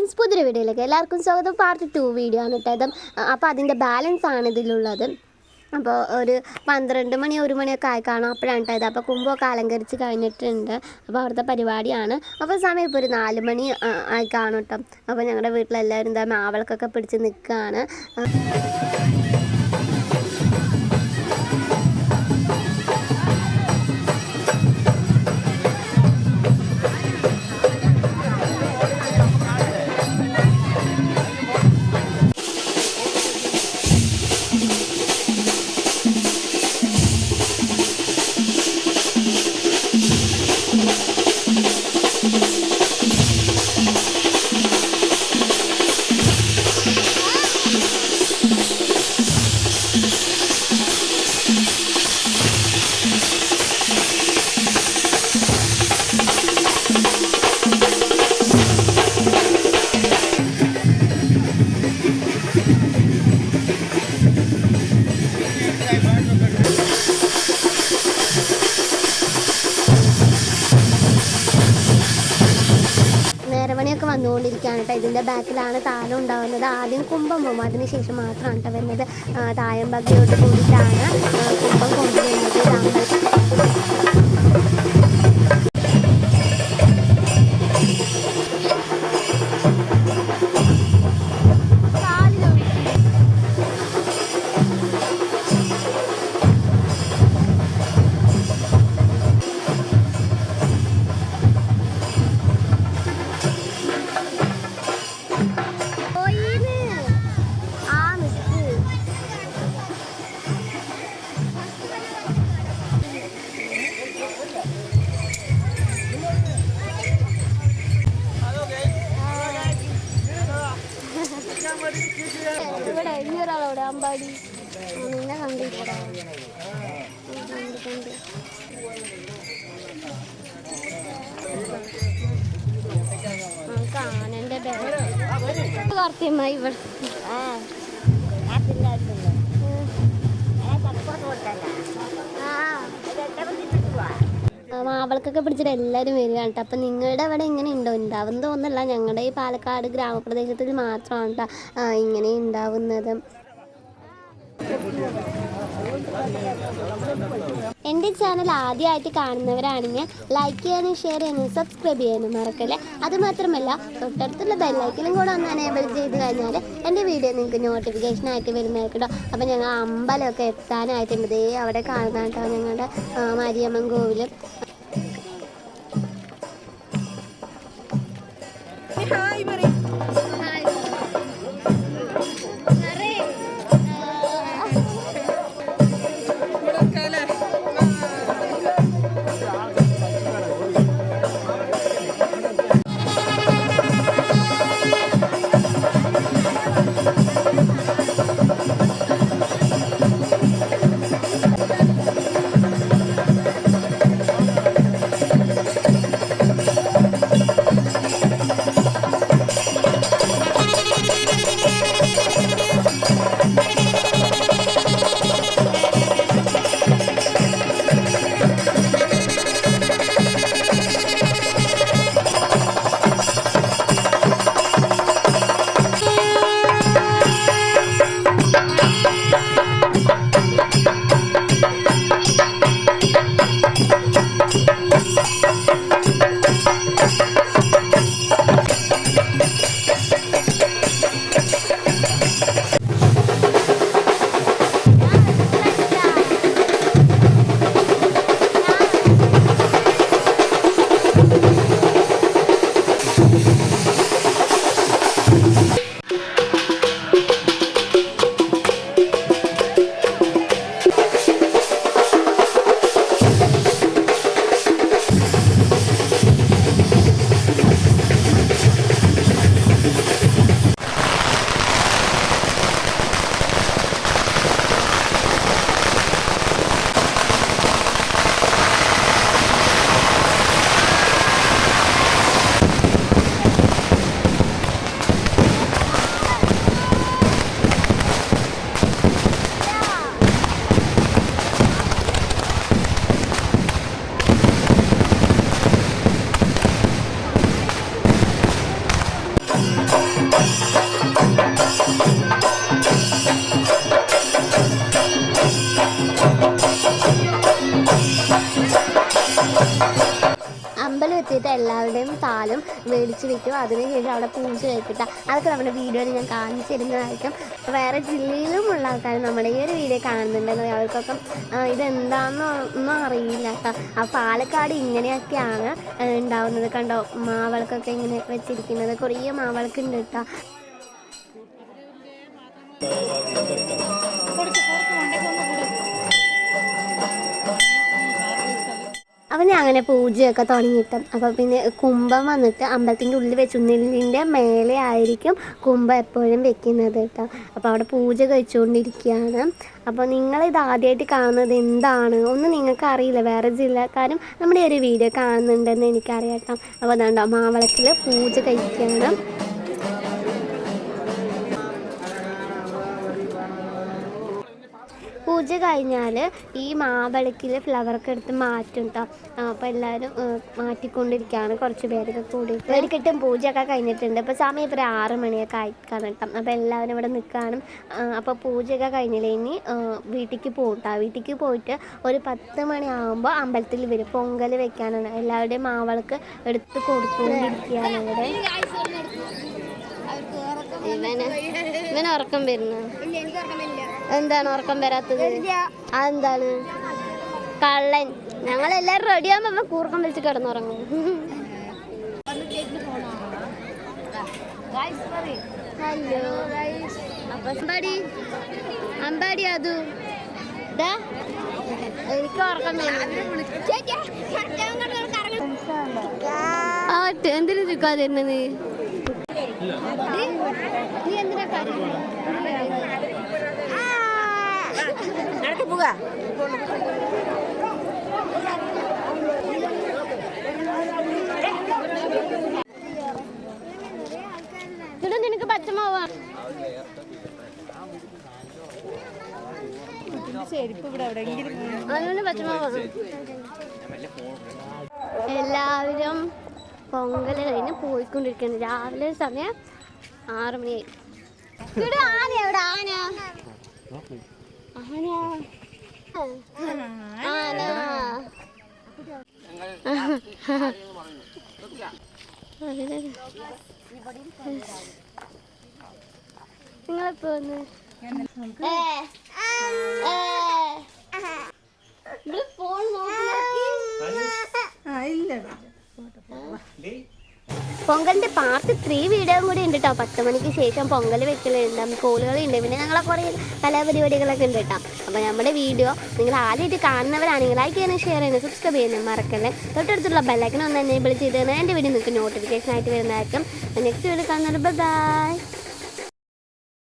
Friends, പുതിയൊരു വീഡിയോയിലേക്ക് എല്ലാവർക്കും സ്വാഗതം. പാർട്ട് 2 വീഡിയോ ആണ് കേട്ടത്. അപ്പോൾ അതിൻ്റെ ബാലൻസ് ആണ് ഇതിലുള്ളത്. അപ്പോൾ ഒരു 12 മണി 1 മണിയൊക്കെ ആയി കാണും, അപ്പോഴാണ് കേട്ടത്. അപ്പോൾ കുമ്പൊക്കെ അലങ്കരിച്ച് കഴിഞ്ഞിട്ടുണ്ട്. അപ്പോൾ അവിടുത്തെ പരിപാടിയാണ്. അപ്പോൾ സമയം ഇപ്പോൾ ഒരു 4 മണി ആയി കാണും കേട്ടോ. അപ്പോൾ ഞങ്ങളുടെ വീട്ടിലെല്ലാവരും എന്താ മാവൾക്കൊക്കെ പിടിച്ച് നിൽക്കുകയാണ്. നേരമണിയൊക്കെ വന്നുകൊണ്ടിരിക്കുകയാണ് കേട്ടോ. ഇതിൻ്റെ ബാക്കിലാണ് താലം ഉണ്ടാകുന്നത്. ആദ്യം കുംഭം പോകും, അതിനുശേഷം മാത്രമാണ് കേട്ടോ വരുന്നത്. തായം ഭംഗിയോട്ട് കൂടിയിട്ടാണ് കുംഭം കൊണ്ടുവരുന്നത്. ഇവിടെ ഇനിയൊരാളോടെ അമ്പാടി നിന്നെ കണ്ടിട്ടാ കാണന്റെ കർത്തിയമായി ഇവിടെ മാവൾക്കൊക്കെ പിടിച്ചിട്ട് എല്ലാവരും വരികയാണ് കേട്ടോ. അപ്പം നിങ്ങളുടെ അവിടെ ഇങ്ങനെ ഉണ്ടോ? ഉണ്ടാവുന്നത് ഒന്നല്ല, ഞങ്ങളുടെ ഈ പാലക്കാട് ഗ്രാമപ്രദേശത്തിൽ മാത്രമാണ് കേട്ടോ ഇങ്ങനെ ഉണ്ടാവുന്നത്. എൻ്റെ ചാനൽ ആദ്യമായിട്ട് കാണുന്നവരാണെങ്കിൽ ലൈക്ക് ചെയ്യാനും ഷെയർ ചെയ്യാനും സബ്സ്ക്രൈബ് ചെയ്യാനും മറക്കല്ലേ. അതുമാത്രമല്ല തൊട്ടടുത്തുള്ള ബെല്ലൈക്കനും കൂടെ ഒന്ന് എനേബിൾ ചെയ്ത് കഴിഞ്ഞാൽ എൻ്റെ വീഡിയോ നിങ്ങൾക്ക് നോട്ടിഫിക്കേഷൻ ആയിട്ട് വരുന്നതായിരിക്കും കേട്ടോ. അപ്പോൾ ഞങ്ങൾ അമ്പലമൊക്കെ എത്താനായിട്ടുണ്ട്. ദേ അവിടെ കാണുന്ന കേട്ടോ ഞങ്ങളുടെ മാരിയമ്മൻ കോവിൽ. ഫസ്റ്റ് എല്ലാവരുടെയും താലും മേടിച്ച് വെക്കും. അതിനുശേഷം അവിടെ പൂജ കഴിക്കട്ടെ. അതൊക്കെ നമ്മുടെ വീഡിയോയിൽ ഞാൻ കാണിച്ചു തരുന്നതായിരിക്കും. വേറെ ജില്ലയിലുമുള്ള ആൾക്കാർ നമ്മുടെ ഈ ഒരു വീഡിയോ കാണുന്നുണ്ടെന്ന് അവർക്കൊക്കെ ഇതെന്താണെന്നൊന്നും അറിയില്ല കേട്ടോ. ആ പാലക്കാട് ഇങ്ങനെയൊക്കെയാണ് ഉണ്ടാവുന്നത്. കണ്ടോ, മാവിളക്കൊക്കെ ഇങ്ങനെ വെച്ചിരിക്കുന്നത്. കുറേ മാവിളക്ക് ഉണ്ട് കേട്ടോ. അവന് അങ്ങനെ പൂജയൊക്കെ തുടങ്ങിയിട്ട് അപ്പോൾ പിന്നെ കുംഭം വന്നിട്ട് അമ്പലത്തിൻ്റെ ഉള്ളിൽ വെച്ചു. നെല്ലിൻ്റെ മേലെ ആയിരിക്കും കുംഭം എപ്പോഴും വെക്കുന്നത് കേട്ടോ. അപ്പോൾ അവിടെ പൂജ കഴിച്ചുകൊണ്ടിരിക്കുകയാണ്. അപ്പോൾ നിങ്ങളിത് ആദ്യമായിട്ട് കാണുന്നത് എന്താണ് ഒന്നും നിങ്ങൾക്ക് അറിയില്ല. വേറെ ജില്ലക്കാരും നമ്മുടെ ഒരു വീഡിയോ കാണുന്നുണ്ടെന്ന് എനിക്കറിയാം കേട്ടോ. അപ്പോൾ അതുകൊണ്ടോ മാവളത്തിൽ പൂജ കഴിക്കുകയാണ്. പൂജ കഴിഞ്ഞാൽ ഈ മാവിളക്കിൽ ഫ്ലവറൊക്കെ എടുത്ത് മാറ്റും കേട്ടോ. അപ്പോൾ എല്ലാവരും മാറ്റിക്കൊണ്ടിരിക്കുകയാണ്. കുറച്ച് പേരൊക്കെ കൂടി വെടിക്കെട്ടും പൂജയൊക്കെ കഴിഞ്ഞിട്ടുണ്ട്. ഇപ്പോൾ സമയം ഇപ്പോൾ 6 മണിയൊക്കെ ആയിക്കാണ് കേട്ടോ. അപ്പോൾ എല്ലാവരും ഇവിടെ നിൽക്കുകയാണ്. അപ്പോൾ പൂജയൊക്കെ കഴിഞ്ഞില്ല, ഇനി വീട്ടിലേക്ക് പോകും കേട്ടോ. വീട്ടിലേക്ക് പോയിട്ട് ഒരു 10 മണിയാകുമ്പോൾ അമ്പലത്തിൽ വരും. പൊങ്കൽ വെക്കാനാണ്. എല്ലാവരുടെയും മാവിളക്ക് എടുത്ത് കൊടുത്തുകൊണ്ടിരിക്കുകയാണ് ഇവിടെ. ഇവന് ഉറക്കം വരുന്നു. എന്താണ് ഉറക്കം വരാത്തത്? അതെന്താണ്? കള്ളൻ. ഞങ്ങളെല്ലാവരും റെഡിയാകുമ്പോൾ കൂർക്കം വിളിച്ച് കിടന്നുറങ്ങും. ഹലോ അമ്പാടി അതു എനിക്ക് ഉറക്കം എന്തിനു നിൽക്കാതിരുന്നത്? നീ എന്തിനാ പോക? നിനക്ക് പച്ചമാവാ അതുകൊണ്ട് പച്ചമാവാ. എല്ലാവരും പൊങ്കൽ കഴിഞ്ഞ് പോയിക്കൊണ്ടിരിക്കുന്നു. രാവിലെ സമയം 6 മണിയായി. ആന എവിടെ? ആന നിങ്ങളെപ്പോ വന്ന്? ഫോൺ പൊങ്കലിൻ്റെ പാർട്ട് 3 വീഡിയോ കൂടി ഉണ്ട് കേട്ടോ. 10 മണിക്ക് ശേഷം പൊങ്കൽ വെക്കലുണ്ട്, കോളുകളുണ്ട്, പിന്നെ ഞങ്ങളെ കുറേ കലാപരിപാടികളൊക്കെ ഉണ്ട് കേട്ടോ. അപ്പോൾ നമ്മുടെ വീഡിയോ നിങ്ങൾ ആദ്യമായിട്ട് കാണുന്നവരാണെങ്കിൽ ലൈക്ക് ചെയ്യാനും ഷെയർ ചെയ്യാനും സബ്സ്ക്രൈബ് ചെയ്യാനും മറക്കല്ലേ. തൊട്ടടുത്തുള്ള ബെല്ലൈക്കൻ ഒന്ന് എനേബിൾ ചെയ്ത് എൻ്റെ വീഡിയോ നിങ്ങൾക്ക് നോട്ടിഫിക്കേഷൻ ആയിട്ട് വരുന്നതായിരിക്കും. നെക്സ്റ്റ് വീഡിയോ കാണുന്നത് ബൈ.